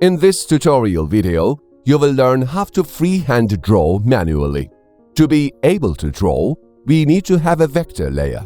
In this tutorial video, you will learn how to freehand draw manually. To be able to draw, we need to have a vector layer.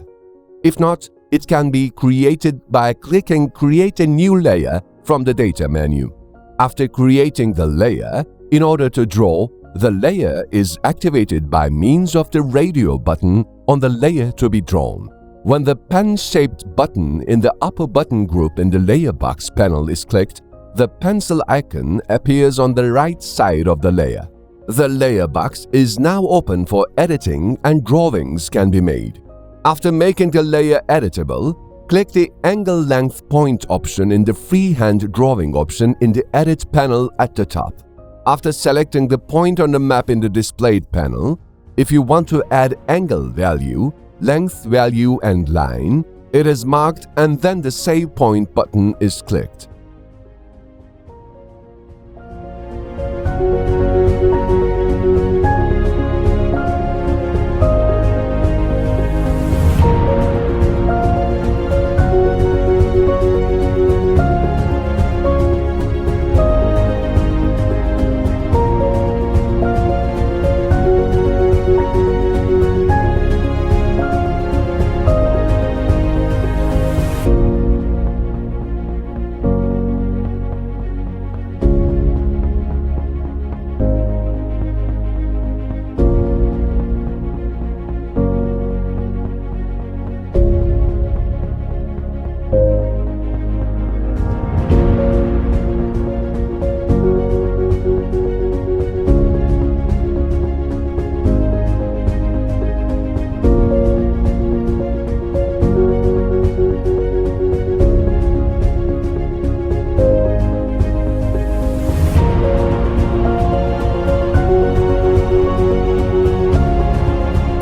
If not, it can be created by clicking Create a new layer from the Data menu. After creating the layer, in order to draw, the layer is activated by means of the radio button on the layer to be drawn. When the pen-shaped button in the upper button group in the Layer Box panel is clicked, the pencil icon appears on the right side of the layer. The layer box is now open for editing and drawings can be made. After making the layer editable, click the Angle Length Point option in the Freehand Drawing option in the Edit panel at the top. After selecting the point on the map in the Displayed panel, if you want to add angle value, length value and line, it is marked and then the Save Point button is clicked.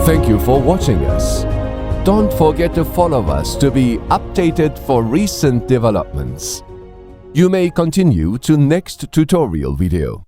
Thank you for watching us. Don't forget to follow us to be updated for recent developments. You may continue to next tutorial video.